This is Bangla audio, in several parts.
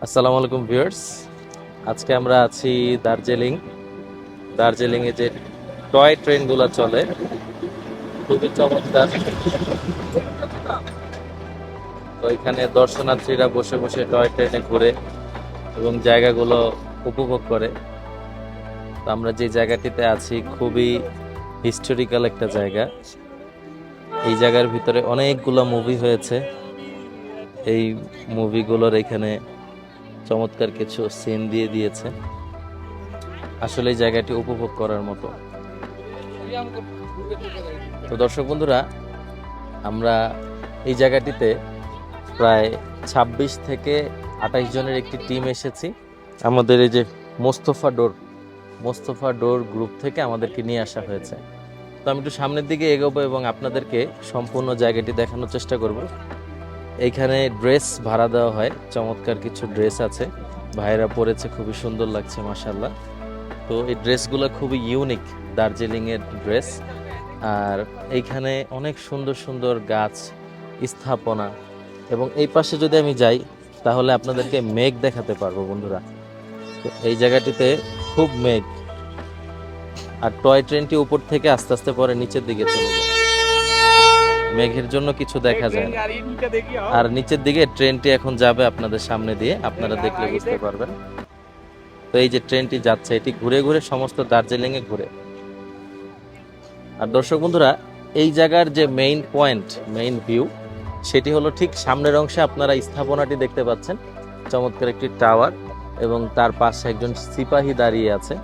আসসালামু আলাইকুম ভিউয়ার্স, আজকে আমরা আছি দার্জিলিংয়ে যে টয় ট্রেনগুলো চলে খুবই চমৎকার। তো এখানে দর্শনার্থীরা বসে বসে টয় ট্রেনে ঘুরে এবং জায়গাগুলো উপভোগ করে। তো আমরা যে জায়গাটিতে আছি খুবই হিস্টোরিক্যাল একটা জায়গা। এই জায়গার ভিতরে অনেকগুলো মুভি হয়েছে। এই মুভিগুলোর এখানে চমৎকার কিছু সিন দিয়ে দিয়েছে। আসলে এই জায়গাটি উপভোগ করার মতো। তো দর্শক বন্ধুরা, আমরা এই জায়গাটিতে প্রায় ২৬ থেকে ২৮ জনের একটি টিম এসেছি। আমাদের এই যে মোস্তফা ডোর গ্রুপ থেকে আমাদেরকে নিয়ে আসা হয়েছে। তো আমি একটু সামনের দিকে এগোবো এবং আপনাদেরকে সম্পূর্ণ জায়গাটি দেখানোর চেষ্টা করব। এইখানে ড্রেস ভাড়া দেওয়া হয়, চমৎকার কিছু ড্রেস আছে, ভাইরা পরেছে, খুবই সুন্দর লাগছে মাশাআল্লাহ। তো এই ড্রেসগুলো খুবই ইউনিক, দার্জিলিংয়ের ড্রেস। আর এইখানে অনেক সুন্দর সুন্দর গাছ, স্থাপনা, এবং এই পাশে যদি আমি যাই তাহলে আপনাদেরকে মেঘ দেখাতে পারবো বন্ধুরা। তো এই জায়গাটিতে খুব মেঘ, আর টয় ট্রেনটি উপর থেকে আস্তে আস্তে পরে নিচের দিকে চলে যায়, মেঘের জন্য কিছু দেখা যায় না। আর নিচের দিকে ট্রেনটি এখন যাবে আপনাদের সামনে দিয়ে, আপনারা দেখলে বুঝতে পারবেন। তো এই যে ট্রেনটি যাচ্ছে, এটি ঘুরে ঘুরে সমস্ত দার্জিলিং এ ঘুরে। আর দর্শক বন্ধুরা, এই জায়গার যে মেইন ভিউ, সেটি হলো ঠিক সামনের অংশে আপনারা স্থাপনাটি দেখতে পাচ্ছেন, চমৎকার একটি টাওয়ার, এবং তার পাশে একজন সিপাহী দাঁড়িয়ে আছে।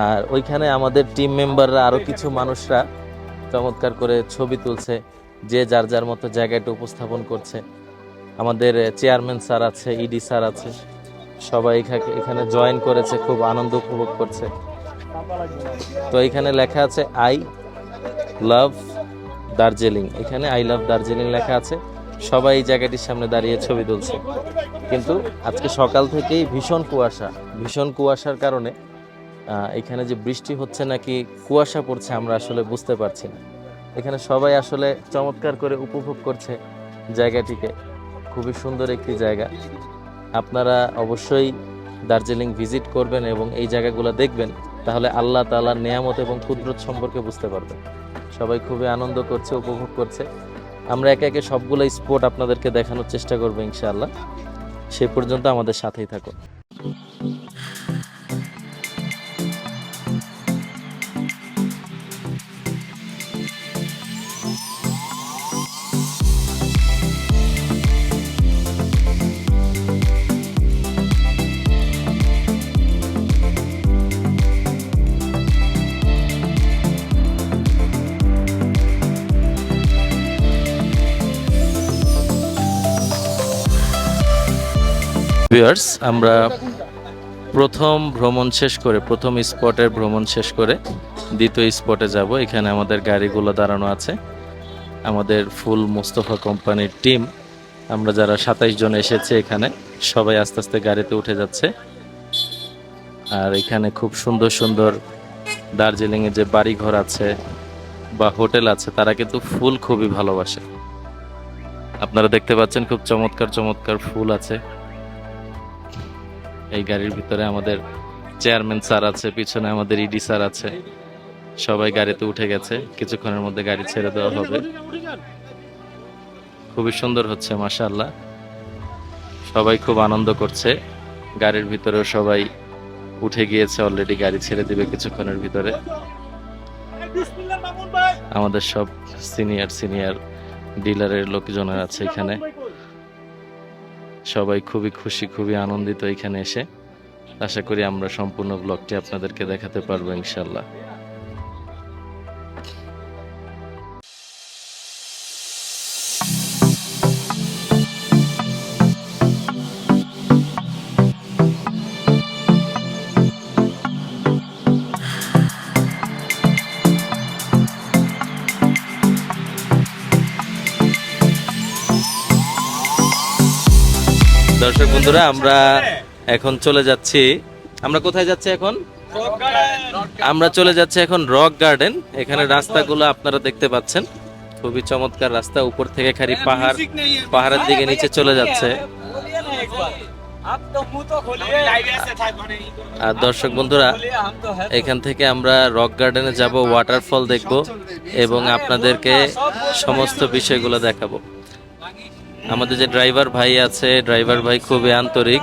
আর ওইখানে আমাদের টিম মেম্বাররা, আরো কিছু মানুষরা চমৎকার করে ছবি তুলছে, যে যার যার মতো জায়গাটা উপস্থাপন করছে। আমাদের চেয়ারম্যান স্যার আছে, ইডি স্যার আছে, সবাই এখানে জয়েন করেছে, খুব আনন্দ উপভোগ করছে। তো এখানে লেখা আছে আই লাভ দার্জিলিং, এখানে আই লাভ দার্জিলিং লেখা আছে। সবাই এই জায়গাটির সামনে দাঁড়িয়ে ছবি তুলছে। কিন্তু আজকে সকাল থেকেই ভীষণ কুয়াশার কারণে এখানে যে বৃষ্টি হচ্ছে নাকি কুয়াশা পড়ছে আমরা আসলে বুঝতে পারছি না। এখানে সবাই আসলে চমৎকার করে উপভোগ করছে জায়গাটিকে, খুবই সুন্দর একটি জায়গা। আপনারা অবশ্যই দার্জিলিং ভিজিট করবেন এবং এই জায়গাগুলো দেখবেন, তাহলে আল্লাহ তাআলার নেয়ামত এবং কুদরত সম্পর্কে বুঝতে পারবেন। সবাই খুবই আনন্দ করছে, উপভোগ করছে। আমরা একে একে সবগুলো স্পট আপনাদেরকে দেখানোর চেষ্টা করবো ইনশাআল্লাহ। সে পর্যন্ত আমাদের সাথেই থাকুন। ভিউয়ার্স, আমরা প্রথম স্পটের ভ্রমণ শেষ করে দ্বিতীয় স্পটে যাব। এখানে আমাদের গাড়িগুলো দাঁড়ানো আছে, আমাদের ফুল মোস্তফা কোম্পানির টিম, আমরা যারা ২৭ জন এসেছে এখানে, সবাই আস্তে আস্তে গাড়িতে উঠে যাচ্ছে। আর এখানে খুব সুন্দর সুন্দর দার্জিলিংয়ে যে বাড়িঘর আছে বা হোটেল আছে, তারা কিন্তু ফুল খুবই ভালোবাসে। আপনারা দেখতে পাচ্ছেন খুব চমৎকার চমৎকার ফুল আছে। এই গাড়ির ভিতরে আমাদের চেয়ারম্যান স্যার আছে, পিছনে আমাদের ইডি স্যার আছে, সবাই গাড়িতে উঠে গেছে। কিছুক্ষণের মধ্যে গাড়ি ছেড়ে দেওয়া হবে। খুবই সুন্দর হচ্ছে মাশাআল্লাহ, সবাই খুব আনন্দ করছে। গাড়ির ভিতরেও সবাই উঠে গিয়েছে, অলরেডি গাড়ি ছেড়ে দিবে কিছুক্ষণের ভিতরে। আমাদের সব সিনিয়র ডিলারের লোকজন আছে এখানে, সবাই খুবই খুশি, খুবই আনন্দিত এখানে এসে। আশা করি আমরা সম্পূর্ণ ব্লগটি আপনাদেরকে দেখাতে পারবো ইনশাআল্লাহ। দর্শক বন্ধুরা, আমরা এখন চলে যাচ্ছি, আমরা কোথায় যাচ্ছি এখন? আমরা চলে যাচ্ছি এখন রক গার্ডেন। এখানে রাস্তাগুলো আপনারা দেখতে পাচ্ছেন, খুবই চমৎকার রাস্তা, উপর থেকে খালি পাহাড়ের দিকে নিচে চলে যাচ্ছে। আর দর্শক বন্ধুরা, এখান থেকে আমরা রক গার্ডেনে যাব, ওয়াটারফল দেখব এবং আপনাদেরকে সমস্ত বিষয়গুলো দেখাবো। আমাদের যে ड्राइवर भाई আছে, ड्राइवर भाई खूबी आंतरिक।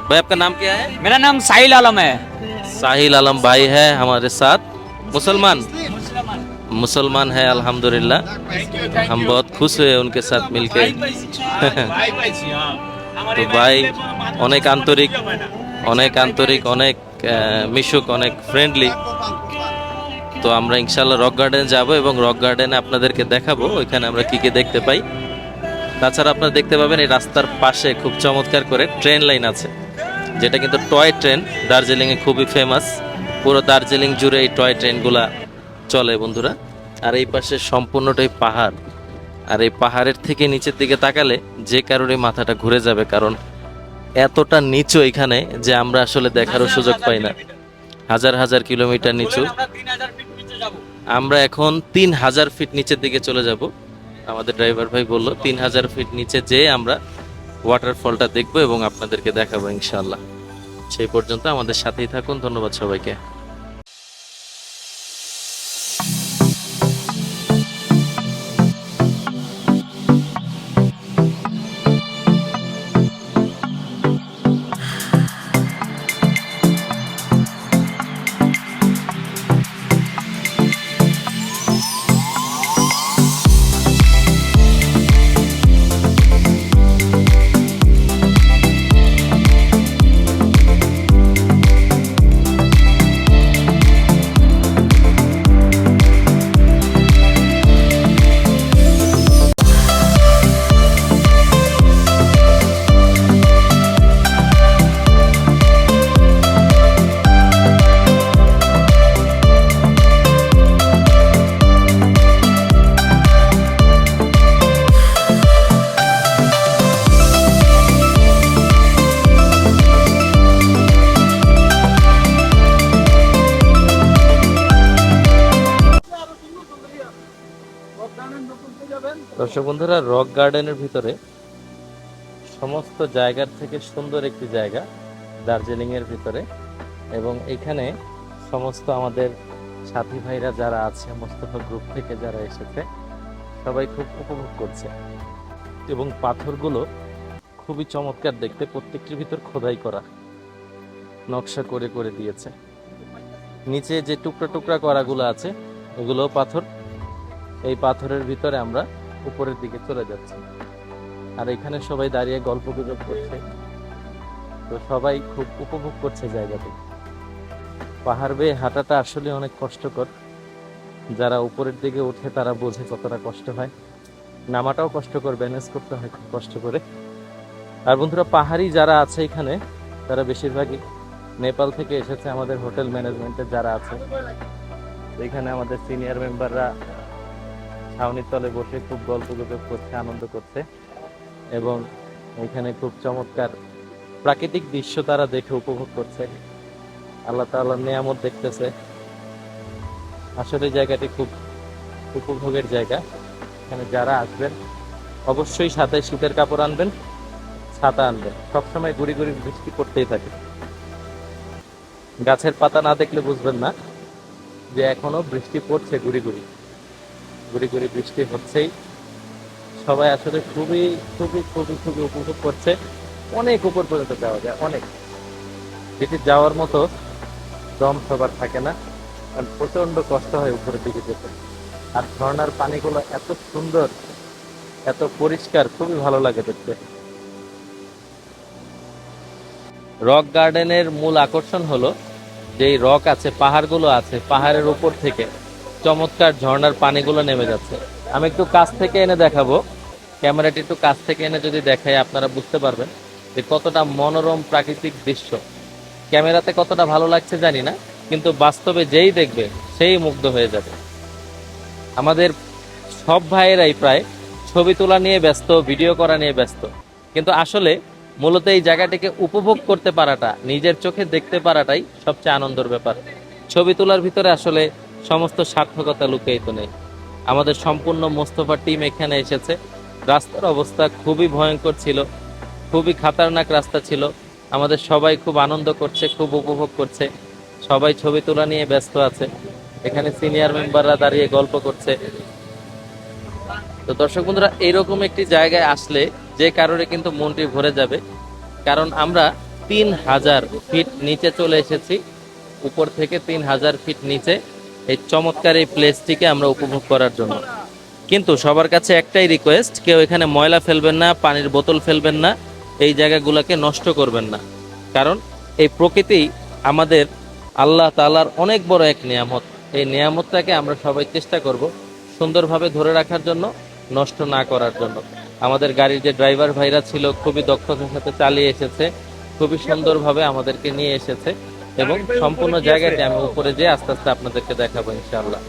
भाई आपका नाम क्या है? मेरा नाम साहिल आलम है। साहिल आलम भाई है हमारे साथ, मुसलमान मुसलमान है अल्हम्दुलिल्लाह। हम बहुत खुश हुए उनके साथ मिलके। তো ভাই অনেক আন্তরিক, অনেক মিশুক, অনেক ফ্রেন্ডলি। তো আমরা ইনশাআল্লাহ রক গার্ডেনে যাব এবং রক গার্ডেনে আপনাদেরকে দেখাবো ওইখানে আমরা কি কি দেখতে পাই। তাছাড়া আপনারা দেখতে পাবেন এই রাস্তার পাশে খুব চমৎকার করে ট্রেন লাইন আছে, যেটা কিন্তু টয় ট্রেন। দার্জিলিংয়ে খুবই ফেমাস, পুরো দার্জিলিং জুড়ে এই টয় ট্রেনগুলা চলে বন্ধুরা। আর এই পাশে সম্পূর্ণটাই পাহাড়, আর এই পাহাড়ের থেকে নিচের দিকে তাকালে যে কারোরই মাথাটা ঘুরে যাবে, কারণ এতটা নিচু এখানে যে আমরা আসলে দেখারও সুযোগ পাই না। হাজার হাজার কিলোমিটার নিচু। আমরা এখন 3000 ফিট নিচের দিকে চলে যাব। আমাদের ড্রাইভার ভাই বলল 3000 ফিট নিচে যেয়ে আমরা ওয়াটারফলটা দেখবো এবং আপনাদেরকে দেখাবো ইনশাআল্লাহ। সেই পর্যন্ত আমাদের সাথেই থাকুন। ধন্যবাদ সবাইকে। দর্শক বন্ধুরা, রক গার্ডেনের ভিতরে সমস্ত জায়গার থেকে সুন্দর একটি জায়গা দার্জিলিং এর ভিতরে, এবং এখানে সমস্ত আমাদের সাথী ভাইরা যারা আছে, মোস্তফা গ্রুপ থেকে যারা এসেছে, সবাই খুব উপভোগ করছে। এবং পাথরগুলো খুবই চমৎকার দেখতে, প্রত্যেকটির ভিতর খোদাই করা, নকশা করে করে দিয়েছে। নিচে যে টুকরা টুকরা করাগুলো আছে ওগুলো পাথর। এই পাথরের ভিতরে আমরা উপরের দিকে চলে যাচ্ছি, আর এখানে সবাই দাঁড়িয়ে গল্প গুজব করছে। তো সবাই খুব উপভোগ করছে জায়গাটি। পাহাড় বেয়ে হাঁটাটা আসলে অনেক কষ্টকর, যারা উপরের দিকে ওঠে তারা বোঝে কতটা কষ্ট হয়। নামাটাও কষ্টকর, ব্যালেন্স করতে হয় খুব কষ্ট করে। আর বন্ধুরা, পাহাড়ি যারা আছে এখানে, তারা বেশিরভাগই নেপাল থেকে এসেছে। আমাদের হোটেল ম্যানেজমেন্টের যারা আছে এখানে, আমাদের সিনিয়র মেম্বাররা ছাউনির তলে বসে খুব গল্প গুজব করছে, আনন্দ করছে, এবং এখানে খুব চমৎকার প্রাকৃতিক দৃশ্য তারা দেখে উপভোগ করছে, আল্লাহ তাআলার নিয়ামত দেখতেছে। আসলে জায়গাটি খুব উপভোগের জায়গা। এখানে যারা আসবেন অবশ্যই সাথে শীতের কাপড় আনবেন, ছাতা আনবেন। সবসময় গুড়ি গুড়ি বৃষ্টি পড়তেই থাকে, গাছের পাতা না দেখলে বুঝবেন না যে এখনো বৃষ্টি পড়ছে, গুড়ি গুড়ি গুড়ি গুড়ি বৃষ্টি হচ্ছেই। সবাই আসলে খুবই খুবই খুবই খুবই উপভোগ করছে। অনেক উপর পর্যন্ত যাওয়া যায়, অনেক, যেটি যাওয়ার মতো দম সবার থাকে না, কারণ প্রচন্ড কষ্ট হয় উপরের দিকে যেতে। আর ঝর্ণার পানিগুলো এত সুন্দর, এত পরিষ্কার, খুবই ভালো লাগে দেখতে। রক গার্ডেনের মূল আকর্ষণ হলো যে রক আছে, পাহাড়গুলো আছে, পাহাড়ের উপর থেকে চমৎকার ঝর্ণার পানিগুলো নেমে যাচ্ছে। আমি একটু কাছ থেকে এনে দেখাবো, ক্যামেরাটি একটু কাছ থেকে এনে যদি দেখাই আপনারা বুঝতে পারবেন যে কতটা মনোরম প্রাকৃতিক দৃশ্য। ক্যামেরাতে কতটা ভালো লাগছে জানি না, কিন্তু বাস্তবে যেই দেখবে সেই মুগ্ধ হয়ে যাবে। আমাদের সব ভাইয়েরাই প্রায় ছবি তোলা নিয়ে ব্যস্ত, ভিডিও করা নিয়ে ব্যস্ত, কিন্তু আসলে মূলত এই জায়গাটিকে উপভোগ করতে পারাটা, নিজের চোখে দেখতে পারাটাই সবচেয়ে আনন্দের ব্যাপার। ছবি তোলার ভিতরে আসলে সমস্ত সার্থকতা লুকিয়ে তো নেই। আমাদের সম্পূর্ণ মোস্তফা টিম এখানে এসেছে। রাস্তার অবস্থা খুবই ভয়ঙ্কর ছিল, খুবই খাতারনাক রাস্তা ছিল, আমাদের সবাই খুব আনন্দ করছে, খুব উপভোগ করছে, সবাই ছবি তোলা নিয়ে ব্যস্ত আছে। এখানে সিনিয়র মেম্বাররা দাঁড়িয়ে গল্প করছে। তো দর্শক বন্ধুরা, এইরকম একটি জায়গায় আসলে যে কারণে কিন্তু মনটি ভরে যাবে, কারণ আমরা 3000 ফিট নিচে চলে এসেছি। উপর থেকে 3000 ফিট নিচে এই চমৎকার এই প্লেসটিকে আমরা উপভোগ করার জন্য। কিন্তু সবার কাছে একটাই রিকোয়েস্ট, কেউ এখানে ময়লা ফেলবেন না, পানির বোতল ফেলবেন না, এই জায়গাগুলোকে নষ্ট করবেন না। কারণ এই প্রকৃতি আমাদের আল্লাহ তাআলার অনেক বড় এক নিয়ামত। এই নিয়ামতটাকে আমরা সবাই চেষ্টা করব সুন্দরভাবে ধরে রাখার জন্য, নষ্ট না করার জন্য। আমাদের গাড়ির যে ড্রাইভার ভাইরা ছিল খুবই দক্ষতার সাথে চালিয়ে এসেছে, খুবই সুন্দরভাবে আমাদেরকে নিয়ে এসেছে, এবং সম্পূর্ণ জায়গাটি আমি উপরে যেয়ে আস্তে আস্তে আপনাদেরকে দেখাবো ইনশাআল্লাহ।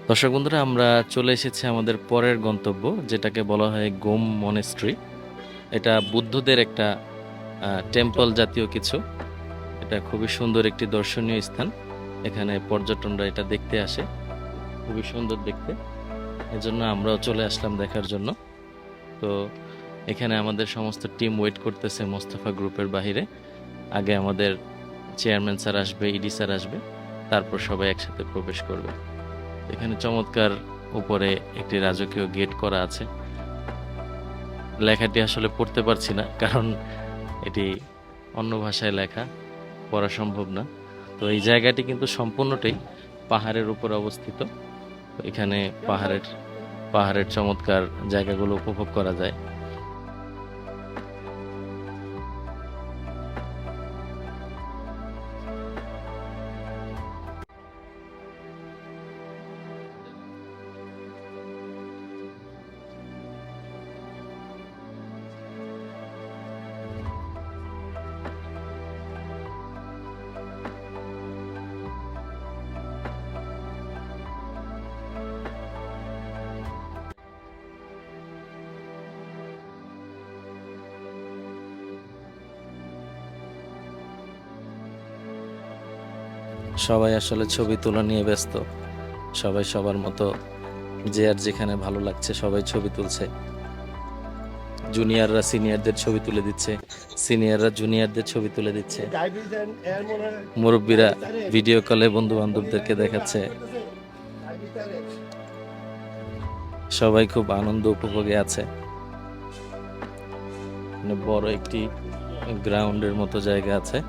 দর্শক বন্ধুরা, আমরা চলে এসেছি আমাদের পরের গন্তব্য, যেটাকে বলা হয় গোম মনেস্ট্রি। এটা বুদ্ধদের একটা টেম্পল জাতীয় কিছু। এটা খুবই সুন্দর একটি দর্শনীয় স্থান। এখানে পর্যটনরা এটা দেখতে আসে, খুবই সুন্দর দেখতে। এজন্য আমরাও চলে আসলাম দেখার জন্য। তো এখানে আমাদের সমস্ত টিম ওয়েট করতেছে মোস্তফা গ্রুপের বাহিরে। আগে আমাদের চেয়ারম্যান স্যার আসবে, ইডি স্যার আসবে, তারপর সবাই একসাথে প্রবেশ করবে। এখানে চমৎকার উপরে একটি রাজকীয় গেট করা আছে। লেখাটি আসলে পড়তে পারছি না, কারণ এটি অন্য ভাষায় লেখা, পড়া সম্ভব না। তো এই জায়গাটি কিন্তু সম্পূর্ণটাই পাহাড়ের উপর অবস্থিত। এখানে পাহাড়ের চমৎকার জায়গাগুলো উপভোগ করা যায়। সবাই আসলে ছবি তোলা নিয়ে ব্যস্ত। সবাই সবার মতো, যে আর যেখানে ভালো লাগছে সবাই ছবি তুলছে। জুনিয়ররা সিনিয়রদের ছবি তুলে দিচ্ছে, সিনিয়ররা জুনিয়রদের ছবি তুলে দিচ্ছে, মুরব্বীরা ভিডিও কলে বন্ধু বান্ধবদেরকে দেখাচ্ছে। সবাই খুব আনন্দ উপভোগে আছে। বড় একটি গ্রাউন্ডের মতো জায়গা আছে।